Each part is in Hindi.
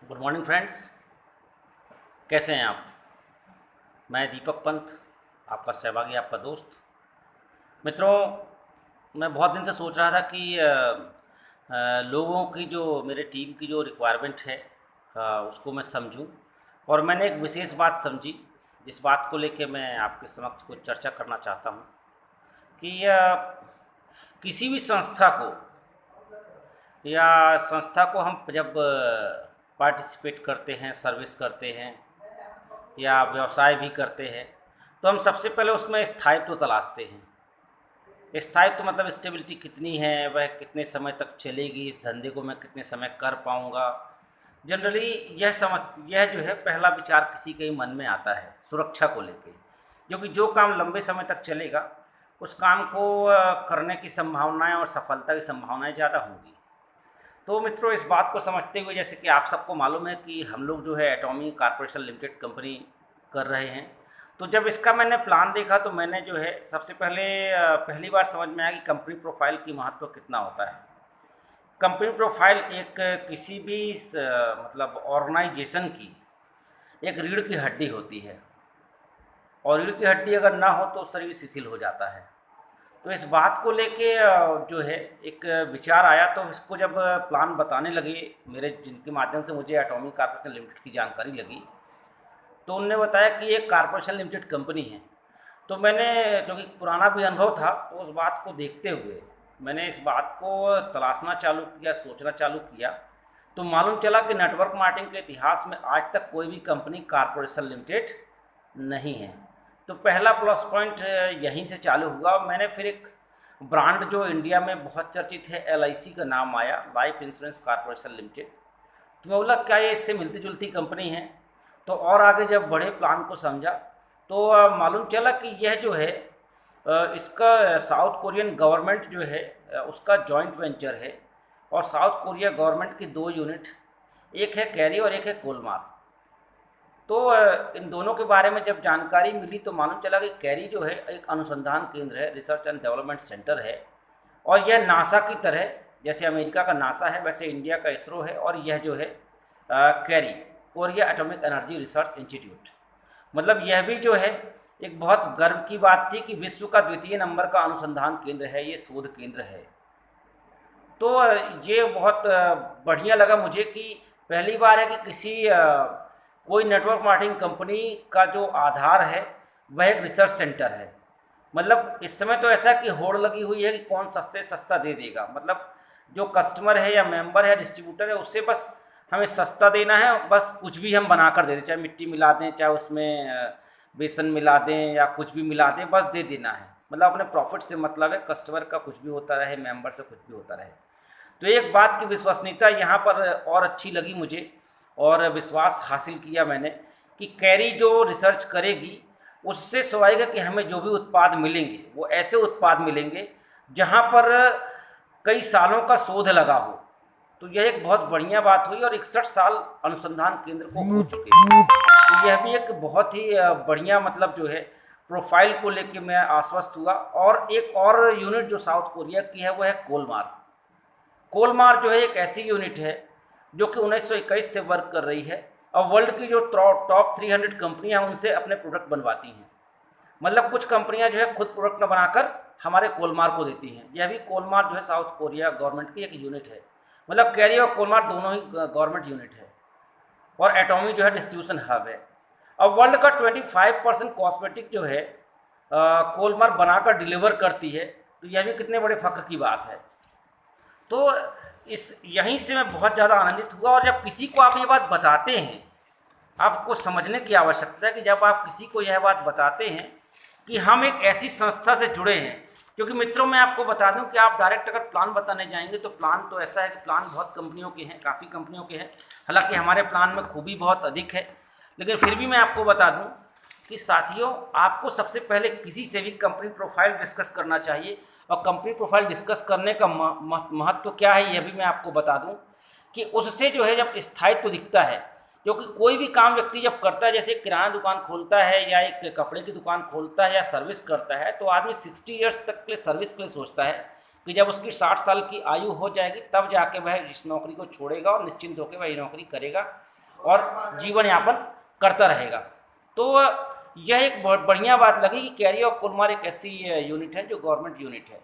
Good morning friends. कैसे हैं आप? मैं दीपक पंत, आपका सहभागी, आपका दोस्त। मित्रों, मैं बहुत दिन से सोच रहा था कि लोगों की जो मेरे टीम की जो रिक्वायरमेंट है उसको मैं समझूं। और मैंने एक विशेष बात समझी, जिस बात को लेके मैं आपके समक्ष कुछ चर्चा करना चाहता हूं कि किसी भी संस्था को हम जब पार्टिसिपेट करते हैं, सर्विस करते हैं या व्यवसाय भी करते हैं, तो हम सबसे पहले उसमें स्थायित्व तलाशते हैं। स्थायित्व मतलब स्टेबिलिटी कितनी है, वह कितने समय तक चलेगी, इस धंधे को मैं कितने समय कर पाऊंगा। जनरली यह जो है पहला विचार किसी के मन में आता है सुरक्षा को लेके, क्योंकि जो काम लंबे समय तक चलेगा उस काम को करने की संभावनाएं और सफलता की संभावनाएं ज़्यादा होंगी। तो मित्रों, इस बात को समझते हुए, जैसे कि आप सबको मालूम है कि हम लोग जो है एटॉमी कॉर्पोरेशन लिमिटेड कंपनी कर रहे हैं, तो जब इसका मैंने प्लान देखा तो मैंने जो है सबसे पहले पहली बार समझ में आया कि कंपनी प्रोफाइल की महत्व कितना होता है। कंपनी प्रोफाइल एक किसी भी मतलब ऑर्गेनाइजेशन की एक रीढ़ की हड्डी होती है, और रीढ़ की हड्डी अगर ना हो तो शरीर शिथिल हो जाता है। तो इस बात को लेके जो है एक विचार आया, तो इसको जब प्लान बताने लगे मेरे, जिनके माध्यम से मुझे एटॉमिक कॉर्पोरेशन लिमिटेड की जानकारी लगी, तो उनने बताया कि ये कॉर्पोरेशन लिमिटेड कंपनी है। तो मैंने, क्योंकि पुराना भी अनुभव था, तो उस बात को देखते हुए मैंने इस बात को तलाशना चालू किया, सोचना चालू किया। तो मालूम चला कि नेटवर्क मार्केटिंग के इतिहास में आज तक कोई भी कंपनी कॉर्पोरेशन लिमिटेड नहीं है। तो पहला प्लस पॉइंट यहीं से चालू हुआ। मैंने फिर एक ब्रांड जो इंडिया में बहुत चर्चित है, LIC का नाम आया, लाइफ इंश्योरेंस कॉर्पोरेशन लिमिटेड। तो मैं बोला क्या ये इससे मिलती जुलती कंपनी है? तो और आगे जब बड़े प्लान को समझा तो मालूम चला कि यह जो है इसका साउथ कोरियन गवर्नमेंट जो है उसका जॉइंट वेंचर है, और साउथ कोरिया गवर्नमेंट की 2 यूनिट, एक है कैरी और एक है कोलमार। तो इन दोनों के बारे में जब जानकारी मिली तो मालूम चला कि कैरी जो है एक अनुसंधान केंद्र है, रिसर्च एंड डेवलपमेंट सेंटर है, और यह नासा की तरह, जैसे अमेरिका का नासा है वैसे इंडिया का इसरो है, और यह जो है carry Korea atomic energy research institute. मतलब यह भी जो है एक बहुत गर्व की बात थी कि विश्व का 2 नंबर का अनुसंधान केंद्र है, ये शोध केंद्र है। तो ये बहुत बढ़िया लगा मुझे कि पहली बार है कि किसी कोई नेटवर्क मार्केटिंग कंपनी का जो आधार है वह एक रिसर्च सेंटर है। मतलब इस समय तो ऐसा कि होड़ लगी हुई है कि कौन सस्ते सस्ता दे देगा। मतलब जो कस्टमर है या मेंबर है, डिस्ट्रीब्यूटर है, उससे बस हमें सस्ता देना है, बस कुछ भी हम बना कर दे दें, चाहे मिट्टी मिला दें, चाहे उसमें बेसन मिला दें या कुछ भी मिला दें, बस दे देना है। मतलब अपने प्रॉफिट से मतलब है, कस्टमर का कुछ भी होता रहे, मेंबर से कुछ भी होता रहे। तो एक बात की विश्वसनीयता यहाँ पर और अच्छी लगी मुझे, और विश्वास हासिल किया मैंने कि कैरी जो रिसर्च करेगी उससे स्वाभाविक है कि हमें जो भी उत्पाद मिलेंगे वो ऐसे उत्पाद मिलेंगे जहाँ पर कई सालों का शोध लगा हो। तो यह एक बहुत बढ़िया बात हुई, और 61 साल अनुसंधान केंद्र को हो चुके हैं। तो यह भी एक बहुत ही बढ़िया मतलब जो है प्रोफाइल को लेके मैं आश्वस्त हुआ। और एक और यूनिट जो साउथ कोरिया की है वो है कोलमार। कोलमार जो है एक ऐसी यूनिट है जो कि 1921 से वर्क कर रही है, और वर्ल्ड की जो टॉप 300 कंपनियां हैं उनसे अपने प्रोडक्ट बनवाती हैं। मतलब कुछ कंपनियां जो है खुद प्रोडक्ट न बनाकर हमारे कोलमार को देती हैं। यह भी कोलमार जो है साउथ कोरिया गवर्नमेंट की एक यूनिट है। मतलब कैरी और कोलमार दोनों ही गवर्नमेंट यूनिट है, और एटॉमी जो है डिस्ट्रीब्यूशन हब है। अब वर्ल्ड का 25% कॉस्मेटिक जो है कोलमार बनाकर डिलीवर करती है। तो यह भी कितने बड़े फख्र की बात है। तो यहीं से मैं बहुत ज़्यादा आनंदित हुआ। और जब किसी को आप ये बात बताते हैं, आपको समझने की आवश्यकता है कि जब आप किसी को यह बात बताते हैं कि हम एक ऐसी संस्था से जुड़े हैं, क्योंकि मित्रों मैं आपको बता दूं कि आप डायरेक्ट अगर प्लान बताने जाएंगे तो प्लान तो ऐसा है कि प्लान बहुत कंपनियों के हैं, काफ़ी कंपनियों के हैं। हालांकि हमारे प्लान में खूबी बहुत अधिक है, लेकिन फिर भी मैं आपको बता दूं कि साथियों, आपको सबसे पहले किसी से भी कंपनी प्रोफाइल डिस्कस करना चाहिए। और कंपनी प्रोफाइल डिस्कस करने का महत्व क्या है यह भी मैं आपको बता दूं कि उससे जो है जब स्थायित्व दिखता है, क्योंकि कोई भी काम व्यक्ति जब करता है, जैसे किराना दुकान खोलता है या एक कपड़े की दुकान खोलता है या सर्विस करता है, तो आदमी 60 ईयर्स तक के लिए सर्विस के लिए सोचता है कि जब उसकी 60 साल की आयु हो जाएगी तब जाके वह इस नौकरी को छोड़ेगा और निश्चिंत होकर वह ये नौकरी करेगा। और जीवन यापन करता रहेगा। तो यह एक बहुत बढ़िया बात लगी कि कैरी और कोलमार एक ऐसी यूनिट है जो गवर्नमेंट यूनिट है।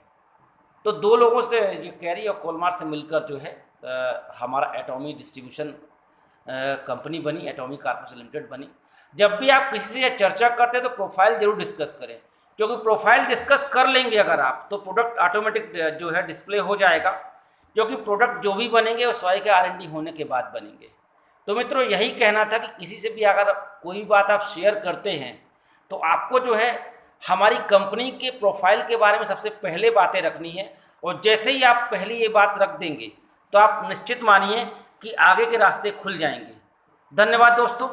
तो दो लोगों से, ये कैरी और कोलमार से मिलकर जो है हमारा एटॉमी डिस्ट्रीब्यूशन कंपनी बनी, एटॉमी कॉर्पोरेशन लिमिटेड बनी। जब भी आप किसी से चर्चा करते हैं तो प्रोफाइल जरूर डिस्कस करें, क्योंकि प्रोफाइल डिस्कस कर लेंगे अगर आप तो प्रोडक्ट ऑटोमेटिक जो है डिस्प्ले हो जाएगा, क्योंकि प्रोडक्ट जो भी बनेंगे वो स्वयं के R&D होने के बाद बनेंगे। तो मित्रों यही कहना था कि किसी से भी अगर कोई बात आप शेयर करते हैं तो आपको जो है हमारी कंपनी के प्रोफाइल के बारे में सबसे पहले बातें रखनी है, और जैसे ही आप पहली ये बात रख देंगे तो आप निश्चित मानिए कि आगे के रास्ते खुल जाएंगे। धन्यवाद दोस्तों।